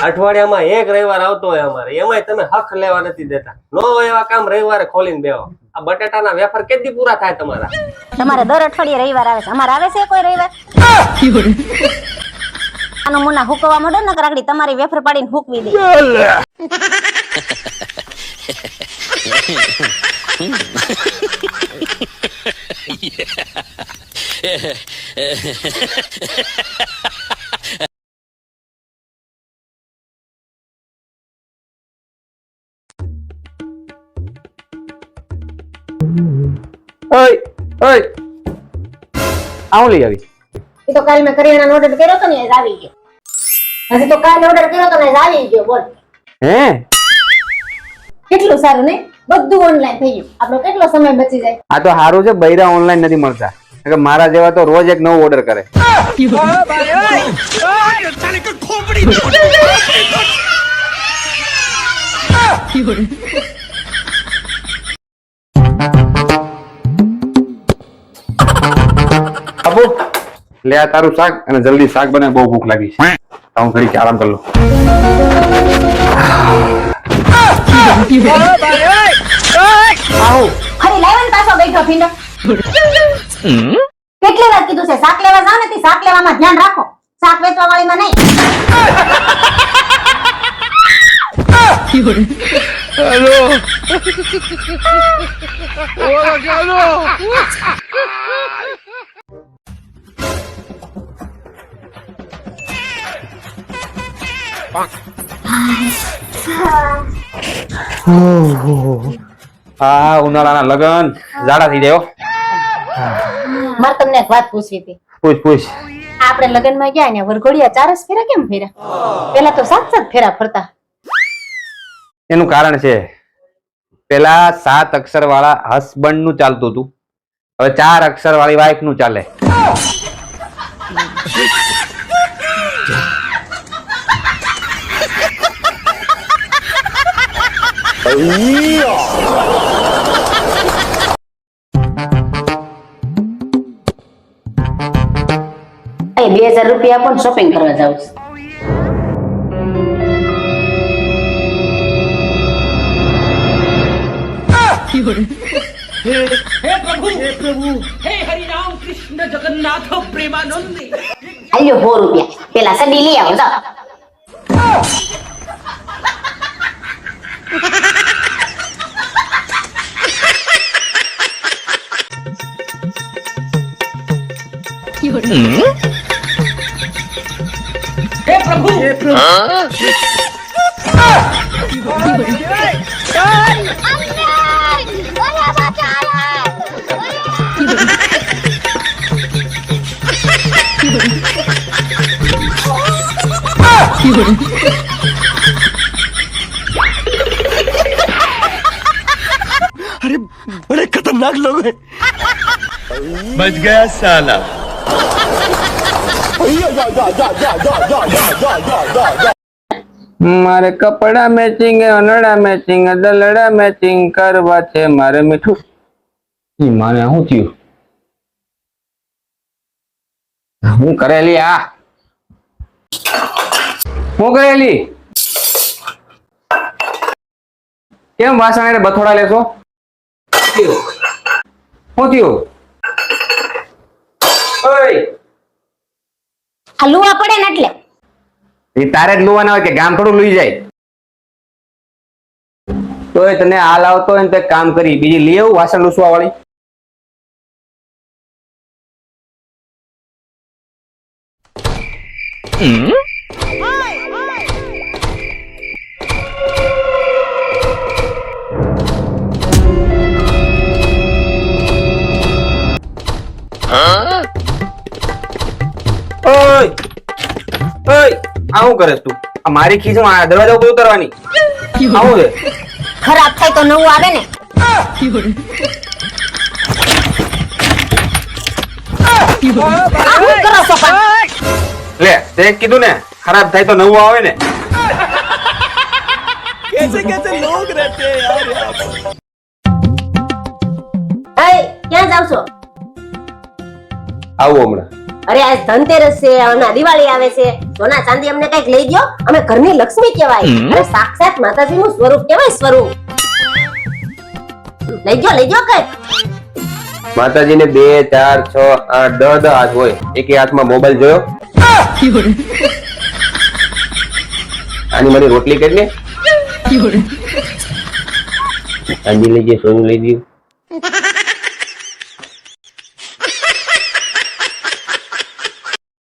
અઠવાડિયામાં એક રવિવાર આવતો હોય અમારે, એમાંય તમે હક લેવા નથી દેતા. નો હોય એવા કામ રવિવારે ખોલીને બેહો. આ બટાટાના વેફર કેટલી પૂરા થાય તમારા? તમારે દર અઠવાડિયે રવિવાર આવે છે, અમારે આવે છે કોઈ રવિવાર? આનો મુના હુકવા મળે ને કરાકડી તમારી વેફર પાડીને હુકવી દે. ઓય ઓય આવું લઈ આવી. એ તો કાલ મેં કરિયાણાનો ઓર્ડર કર્યો તો ને આજ આવી ગયો. હજી તો કાલ ઓર્ડર કર્યો તો ને આજ આવી ગયો. બોલ હે કેટલું સારું ને, બધું ઓનલાઈન થઈ ગયું. આપણો કેટલો સમય બચી જાય. આ તો સારું છે, બૈરા ઓનલાઈન નથી મળતા. કે મારા જેવા તો રોજ એક નવો ઓર્ડર કરે. બાબુ લે આ તારું શાક અને જલ્દી શાક બને, બહુ ભૂખ લાગી છે. હું ઘડી આરામ કરી લઉં. ખરી લાવન પાછો બેઠો ભીંડો. કેટલી વાર કીધું છે શાક લેવા જાવ ને, શાક લેવામાં ધ્યાન રાખો, શાક વેચવા વાળીમાં નહીં. હા ઉનાળાના લગન જાડા થઈ જાય. મારે તમને એક વાત પૂછવી હતી. પૂછ પૂછ. આપણે લગનમાં ગયા ને વરઘોડિયા 4 જ ફેરા કેમ ફેર્યા? પેલા તો 7 ફેરા ફરતા. એનું કારણ છે, પેલા 7 અક્ષર વાળા હસબન્ડ નું ચાલતું હતું, હવે 4 અક્ષર વાળી વાઈફ નું ચાલે. એ 2000 રૂપિયા પણ શોપિંગ કરવા જાવ છું. हे प्रभु हे हरि राम कृष्ण जगन्नाथ प्रेमानंद. આલ્યો 100 રૂપિયા, પેલા સડી લઈ આવો જાવ. हे प्रभु अरे बड़े खतरनाक लोग हैं। बच गया साला। મારે કપડા મેચિંગ, અનડા મેચિંગ, દલડા મેચિંગ કરવા છે મારે મીઠું. મારે શું થયું? હું કરેલી આ હું કરેલી કેમ વાસણ બથોડા લેશો? શું થયું? આ લુવા પડે ને એટલે એ તારે જ લુવાના હોય કે ગામ થોડું લઈ જાય? તોય તને હાલ આવતો હોય ને તો કામ કરી બીજી લઈ આવું વાસણ લૂસવા વાળી. આવું કરે તું? આ મારી ખીસ માં દરવાજા ઉપર ઉતરવાની આવું છે? ખરાબ થાય તો નવું આવે ને. લે તે કીધું ને ખરાબ થાય તો નવું આવે ને. कैसे कैसे लोग रहते हैं यार यहाँ पर। ક્યાં જાવ છો? આવું હમણાં અરે આજ ધનતેરસ છે, હમણાં દિવાળી આવે છે, સોના ચાંદી અમને કઈક લઈ દ્યો, અમે ઘરની લક્ષ્મી કહેવાય. અરે સાક્ષાત માતાજીનું સ્વરૂપ કહેવાય, સ્વરૂપ. લઈ દ્યો કઈક. માતાજીને 2, 4, 6, 8, 10 હાથ હોય. એકે હાથમાં મોબાઈલ જોયો? આની મારી રોટલી કેટલી? ચાંદી લઈ જઈએ, સોનું લઈ દઉં.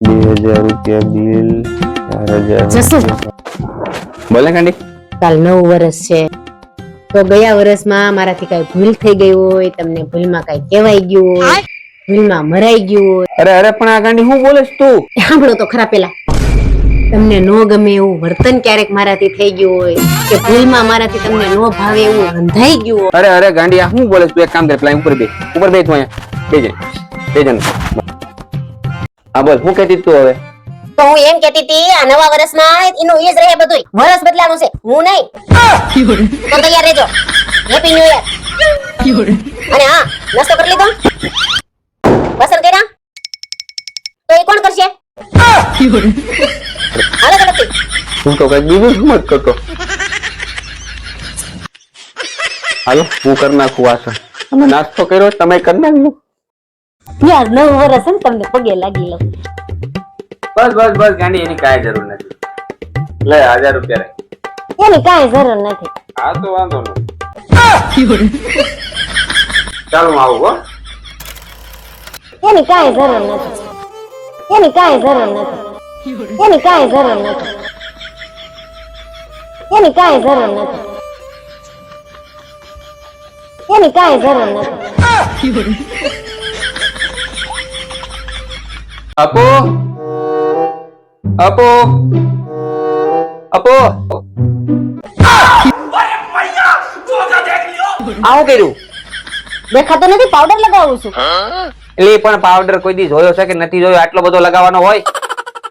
2000 રૂપિયા બિલ, 4000. બોલે કાંડી? કાલ 9 વર્ષ છે, તો ગયા વર્ષમાં મારાથી કઈ ભૂલ થઈ ગઈ હોય, તમને ભૂલમાં કઈ કહેવાય ગયું હોય, ભૂલમાં મરાઈ ગયું હોય. અરે પણ આ ગાંડી શું બોલેસ તું? સાંભળો તો ખરા પેલા. તમને નો ગમે એવું વર્તન ક્યારેક મારાથી થઈ ગયું હોય, કે ભૂલમાં મારાથી તમને નો ભાવે એવું રંધાઈ ગયું હોય. અરે ગાંડી આ શું બોલેસ તું? એક કામ કર, પેલા ઉપર બે તું અહીંયા બે જણ. હા બોલ, શું કહેતી તું હવે? તો હું એમ કહેતી હતી, આ નવા વર્ષમાં એનું ઈ જ રહે બધું. વર્ષ બદલાનું છે, હું નહીં. તો તૈયાર રહેજો. Happy new year. અને હા, નાસ્તો કરી લીધો? પસંદ કર્યા? તો એ કોણ કરશે? હાલો ઝડપથી. હું તો કઈ બીજું જ મત કરતો. હાલો હું કરી નાખું આ. તમે નાસ્તો કર્યો, તમે કરી નાખ્યો. યાર 9 વર્ષ છે ને, તમને પગે લાગી લઉં. બસ ગાંડી, એની કાંઈ જરૂર નથી. લે 1000 રૂપિયા રે. એની કાંઈ જરૂર નથી. હા તો વાંધો નહીં. ચાલો હું આવું હો. એની કાંઈ જરૂર નથી. એની કાંઈ જરૂર નથી. એની કાંઈ જરૂર નથી. એની કાંઈ જરૂર નથી. એની કાંઈ જરૂર નથી. આપો આવું કર્યું? દેખાતો નથી, પાવડર લગાવું છું. એટલે પણ પાવડર કોઈ દી જોયો છે કે નથી જોયો? આટલો બધો લગાવવાનો હોય?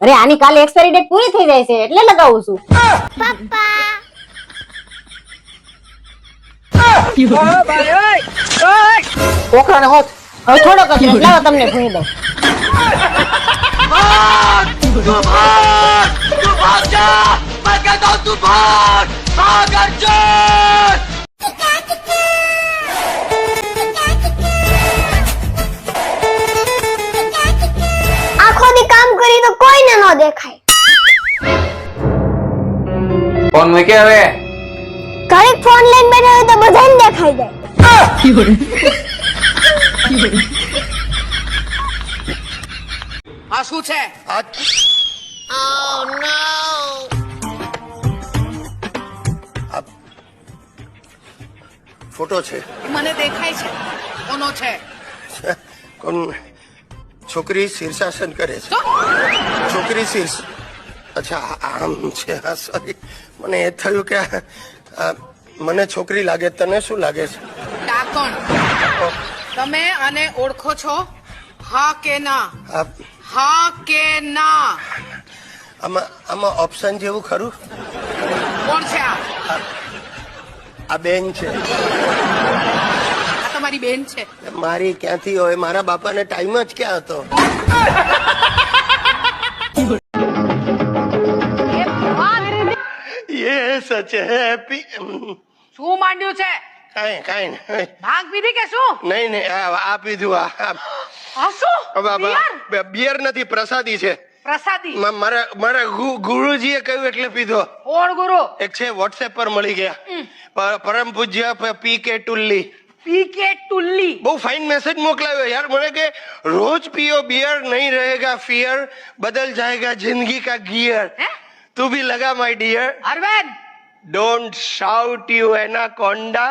અરે આની કાલે એક્સપાયરી ડેટ પૂરી થઈ જાય છે, એટલે લગાવું છું. કોકરાને હોત. હવે થોડો કચરો લાવો, તમને ભૂલી દઉં. આખો દી કામ કરી તો કોઈને ન દેખાય. ફોન મૂકે હવે. ઘરે ફોન લઈને બેઠા હોય તો બધાને દેખાઈ જાય. આ શું છે? ફોટો છે. મને દેખાય છે. કોનો છે? કોણ? છોકરી શીર્ષાસન કરે છે. છોકરી શીર્ષ. અચ્છા આમ છે. હા સોરી, મને એ થયું કે મને છોકરી લાગે. તને શું લાગે છે? ડાકણ. તમે આને ઓળખો છો? હા કે ના? હા કે ના? આમાં ઓપ્શન જેવું ખરું? કોણ છે આ? આ બેન છે. આ તમારી બેન છે? મારી ક્યાંથી હોય? મારા બાપાને ટાઈમ જ ક્યાં હતો? ये सच है. શું માંડ્યું છે? કાઈ નહીં. ભાંગ પીધી કે શું? નહીં આ પીધું. આ શું? બિયર નથી, પ્રસાદી છે. પ્રસાદી? મારા ગુરુજીએ કહ્યું એટલે પીધો. કોણ ગુરુ? એક છે, વોટ્સએપ પર મળી ગયા. પરમ પૂજ્ય પી.કે. ટુલ્લી. પી.કે. ટુલ્લી? બહુ ફાઇન મેસેજ મોકલાવ્યો યાર મને કે રોજ पियो बियर, नहीं रहेगा फियर, बदल जाएगा जिंदगी का गियर. तू भी लगा my dear. Arvind, don't shout you anaconda,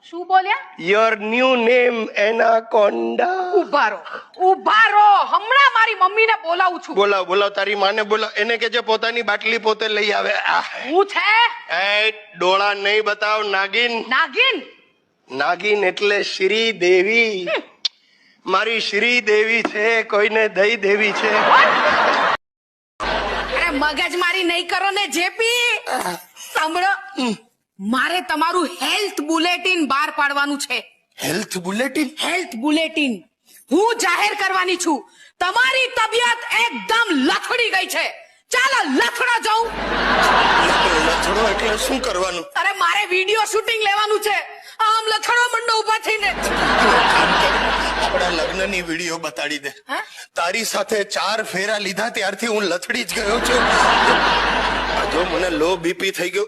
શું બોલ્યા? Your new name anaconda. ઉભા રહો. હમણાં મારી મમ્મીને બોલાવું છું. બોલાવ તારી માને બોલાવ. એને કે જે પોતાની બાટલી પોતે લઈ આવે. હું છે? એ ડોળા નહીં બતાવ. નાગિન. નાગિન એટલે શ્રી દેવી. મારી શ્રી દેવી છે, કોઈને દઈ દેવી છે. અરે મગજમારી નહીં કરો ને જેપી. સાંભળો, મારે તમારું હેલ્થ બુલેટિન બહાર પાડવાનું છે. Health bulletin? Health bulletin. હું જાહેર કરવાની છું તમારી તબિયત એકદમ લથડી ગઈ છે. ચાલો લથડા જાઉં. લથડો એટલે શું કરવાનું? અરે મારે વિડિયો શૂટિંગ લેવાનું છે. આમ લથડો મંડો ઉભા થઈને. આપણા લગ્નની વિડીયો બતાડી દે. હા? તારી સાથે 4 ફેરા લીધા ત્યારથી હું લથડી જ ગયો છું. આ જો મને લો બીપી થઈ ગયો,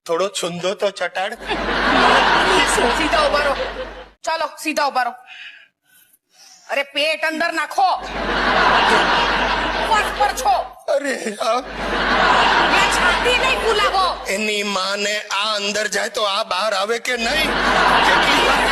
થોડો છુંદો તો ચટાડ. સીધા ઉભા રહો. ચાલો સીધા ઉભા રહો. અરે પેટ અંદર નાખો. પગ પર છો. અરે આ મેં છાતી નહીં ફૂલાવો. એની માને આ અંદર જાય તો આ બહાર આવે કે નહીં? કેટલી વાર